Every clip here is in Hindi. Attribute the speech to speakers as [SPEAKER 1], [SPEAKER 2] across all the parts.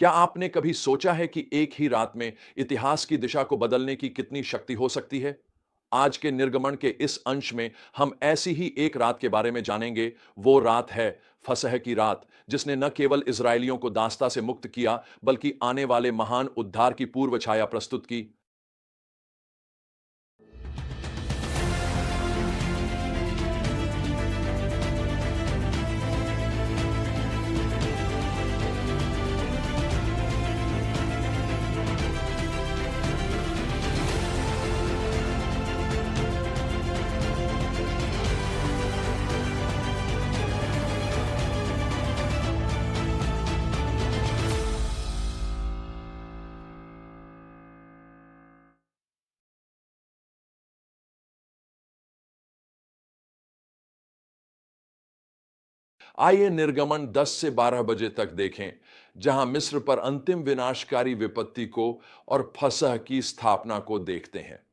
[SPEAKER 1] क्या आपने कभी सोचा है कि एक ही रात में इतिहास की दिशा को बदलने की कितनी शक्ति हो सकती है? आज के निर्गमन के इस अंश में हम ऐसी ही एक रात के बारे में जानेंगे। वो रात है फसह की रात, जिसने न केवल इजरायलियों को दास्ता से मुक्त किया, बल्कि आने वाले महान उद्धार की पूर्व छाया प्रस्तुत की। आइए निर्गमन 10 से 12 बजे तक देखें, जहां मिस्र पर अंतिम विनाशकारी विपत्ति को और फसह की स्थापना को देखते हैं।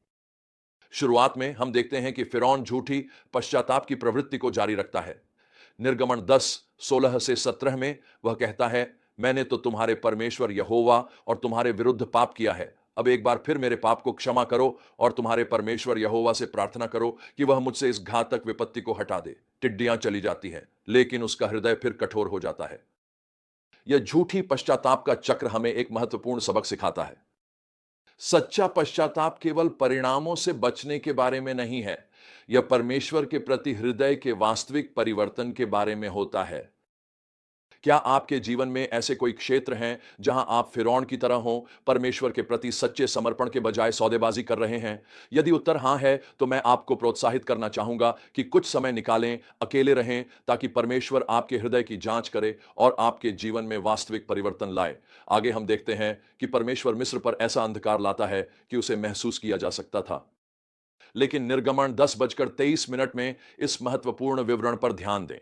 [SPEAKER 1] शुरुआत में हम देखते हैं कि फिरौन झूठी पश्चाताप की प्रवृत्ति को जारी रखता है। निर्गमन 10 16 से 17 में वह कहता है, मैंने तो तुम्हारे परमेश्वर यहोवा और तुम्हारे विरुद्ध पाप किया है। अब एक बार फिर मेरे पाप को क्षमा करो और तुम्हारे परमेश्वर यहोवा से प्रार्थना करो कि वह मुझसे इस घातक विपत्ति को हटा दे। टिड्डियां चली जाती हैं, लेकिन उसका हृदय फिर कठोर हो जाता है। यह झूठी पश्चाताप का चक्र हमें एक महत्वपूर्ण सबक सिखाता है। सच्चा पश्चाताप केवल परिणामों से बचने के बारे में नहीं है, यह परमेश्वर के प्रति हृदय के वास्तविक परिवर्तन के बारे में होता है। क्या आपके जीवन में ऐसे कोई क्षेत्र हैं जहां आप फिरौन की तरह हो, परमेश्वर के प्रति सच्चे समर्पण के बजाय सौदेबाजी कर रहे हैं? यदि उत्तर हां है, तो मैं आपको प्रोत्साहित करना चाहूंगा कि कुछ समय निकालें, अकेले रहें, ताकि परमेश्वर आपके हृदय की जांच करे और आपके जीवन में वास्तविक परिवर्तन लाए। आगे हम देखते हैं कि परमेश्वर मिस्र पर ऐसा अंधकार लाता है कि उसे महसूस किया जा सकता था। लेकिन निर्गमन 10:23 में इस महत्वपूर्ण विवरण पर ध्यान दें।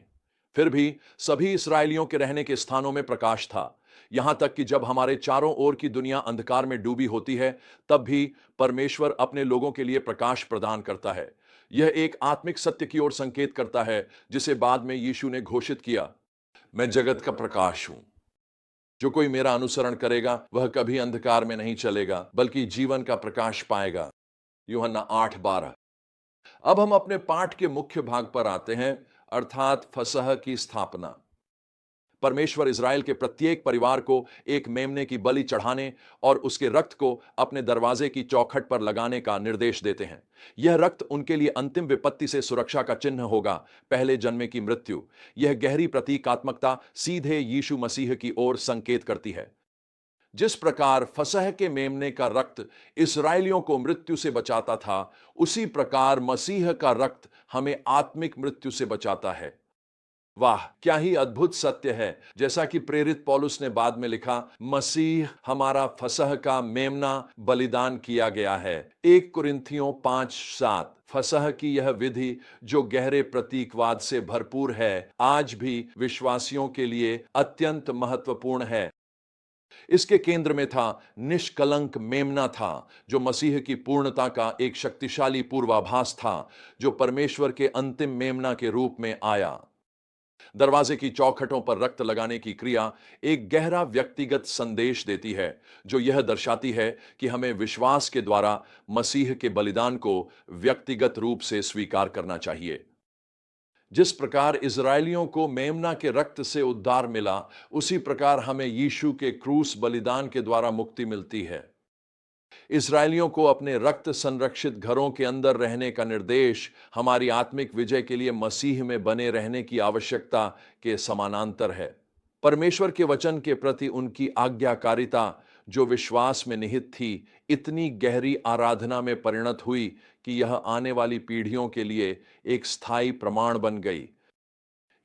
[SPEAKER 1] फिर भी सभी इसराइलियों के रहने के स्थानों में प्रकाश था। यहां तक कि जब हमारे चारों ओर की दुनिया अंधकार में डूबी होती है, तब भी परमेश्वर अपने लोगों के लिए प्रकाश प्रदान करता है। यह एक आत्मिक सत्य की ओर संकेत करता है, जिसे बाद में यीशु ने घोषित किया, मैं जगत का प्रकाश हूं। जो कोई मेरा अनुसरण करेगा वह कभी अंधकार में नहीं चलेगा, बल्कि जीवन का प्रकाश पाएगा। यूहन्ना 8:12। अब हम अपने पाठ के मुख्य भाग पर आते हैं, अर्थात फसह की स्थापना। परमेश्वर इज़राइल के प्रत्येक परिवार को एक मेमने की बलि चढ़ाने और उसके रक्त को अपने दरवाजे की चौखट पर लगाने का निर्देश देते हैं। यह रक्त उनके लिए अंतिम विपत्ति से सुरक्षा का चिन्ह होगा, पहले जन्मे की मृत्यु। यह गहरी प्रतीकात्मकता सीधे यीशु मसीह की ओर संकेत करती है। जिस प्रकार फसह के मेमने का रक्त इस्राएलियों को मृत्यु से बचाता था, उसी प्रकार मसीह का रक्त हमें आत्मिक मृत्यु से बचाता है। वाह, क्या ही अद्भुत सत्य है। जैसा कि प्रेरित पौलुस ने बाद में लिखा, मसीह हमारा फसह का मेमना बलिदान किया गया है। 1 कुरिन्थियों 5:7। फसह की यह विधि, जो गहरे प्रतीकवाद से भरपूर है, आज भी विश्वासियों के लिए अत्यंत महत्वपूर्ण है। इसके केंद्र में था निष्कलंक मेमना था, जो मसीह की पूर्णता का एक शक्तिशाली पूर्वाभास था, जो परमेश्वर के अंतिम मेमना के रूप में आया। दरवाजे की चौखटों पर रक्त लगाने की क्रिया एक गहरा व्यक्तिगत संदेश देती है, जो यह दर्शाती है कि हमें विश्वास के द्वारा मसीह के बलिदान को व्यक्तिगत रूप से स्वीकार करना चाहिए। जिस प्रकार इजरायलियों को मेमना के रक्त से उद्धार मिला, उसी प्रकार हमें यीशु के क्रूस बलिदान के द्वारा मुक्ति मिलती है। इस्राएलियों को अपने रक्त संरक्षित घरों के अंदर रहने का निर्देश हमारी आत्मिक विजय के लिए मसीह में बने रहने की आवश्यकता के समानांतर है। परमेश्वर के वचन के प्रति उनकी आज्ञाकारिता, जो विश्वास में निहित थी, इतनी गहरी आराधना में परिणत हुई कि यह आने वाली पीढ़ियों के लिए एक स्थायी प्रमाण बन गई।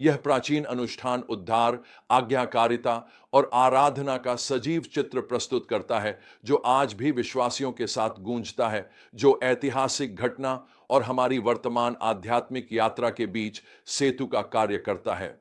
[SPEAKER 1] यह प्राचीन अनुष्ठान उद्धार, आज्ञाकारिता और आराधना का सजीव चित्र प्रस्तुत करता है, जो आज भी विश्वासियों के साथ गूंजता है, जो ऐतिहासिक घटना और हमारी वर्तमान आध्यात्मिक यात्रा के बीच सेतु का कार्य करता है।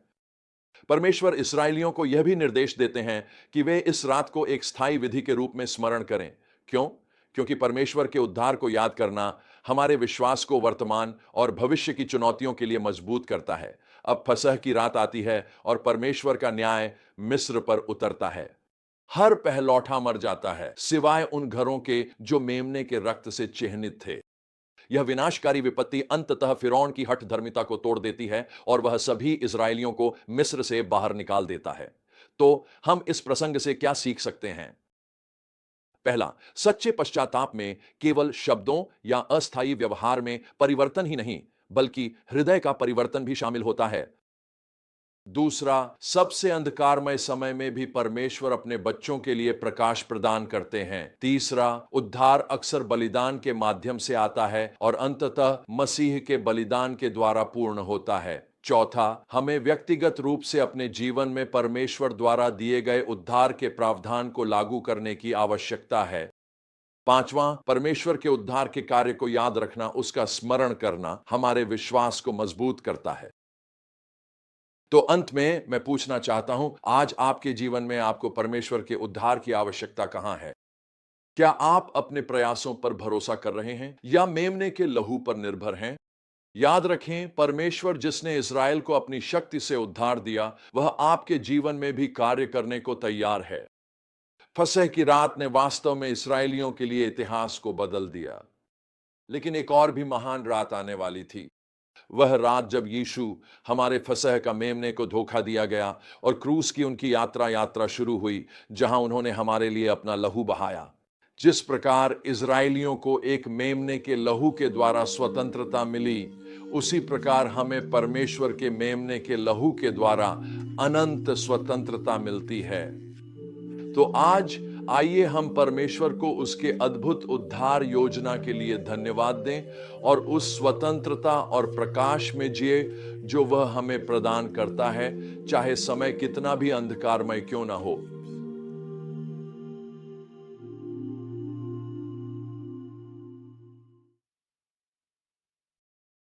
[SPEAKER 1] परमेश्वर इस्राएलियों को यह भी निर्देश देते हैं कि वे इस रात को एक स्थायी विधि के रूप में स्मरण करें। क्यों? क्योंकि परमेश्वर के उद्धार को याद करना हमारे विश्वास को वर्तमान और भविष्य की चुनौतियों के लिए मजबूत करता है। अब फसह की रात आती है और परमेश्वर का न्याय मिस्र पर उतरता है। हर पहलौठा मर जाता है सिवाय उन घरों के जो मेमने के रक्त से चिह्नित थे। यह विनाशकारी विपत्ति अंततः फिरौन की हठ धर्मिता को तोड़ देती है और वह सभी इस्राएलियों को मिस्र से बाहर निकाल देता है। तो हम इस प्रसंग से क्या सीख सकते हैं? पहला, सच्चे पश्चाताप में केवल शब्दों या अस्थायी व्यवहार में परिवर्तन ही नहीं, बल्कि हृदय का परिवर्तन भी शामिल होता है। दूसरा, सबसे अंधकारमय समय में भी परमेश्वर अपने बच्चों के लिए प्रकाश प्रदान करते हैं। तीसरा, उद्धार अक्सर बलिदान के माध्यम से आता है और अंततः मसीह के बलिदान के द्वारा पूर्ण होता है। चौथा, हमें व्यक्तिगत रूप से अपने जीवन में परमेश्वर द्वारा दिए गए उद्धार के प्रावधान को लागू करने की आवश्यकता है। पांचवां, परमेश्वर के उद्धार के कार्य को याद रखना, उसका स्मरण करना हमारे विश्वास को मजबूत करता है। तो अंत में मैं पूछना चाहता हूं, आज आपके जीवन में आपको परमेश्वर के उद्धार की आवश्यकता कहां है? क्या आप अपने प्रयासों पर भरोसा कर रहे हैं या मेमने के लहू पर निर्भर हैं? याद रखें, परमेश्वर जिसने इस्राएल को अपनी शक्ति से उद्धार दिया, वह आपके जीवन में भी कार्य करने को तैयार है। फसह की रात ने वास्तव में इस्राएलियों के लिए इतिहास को बदल दिया, लेकिन एक और भी महान रात आने वाली थी। वह रात जब यीशु, हमारे फसह का मेमने को धोखा दिया गया और क्रूस की उनकी यात्रा शुरू हुई, जहां उन्होंने हमारे लिए अपना लहू बहाया। जिस प्रकार इजरायलियों को एक मेमने के लहू के द्वारा स्वतंत्रता मिली, उसी प्रकार हमें परमेश्वर के मेमने के लहू के द्वारा अनंत स्वतंत्रता मिलती है। तो आज आइए हम परमेश्वर को उसके अद्भुत उद्धार योजना के लिए धन्यवाद दें और उस स्वतंत्रता और प्रकाश में जिए जो वह हमें प्रदान करता है, चाहे समय कितना भी अंधकारमय क्यों ना हो।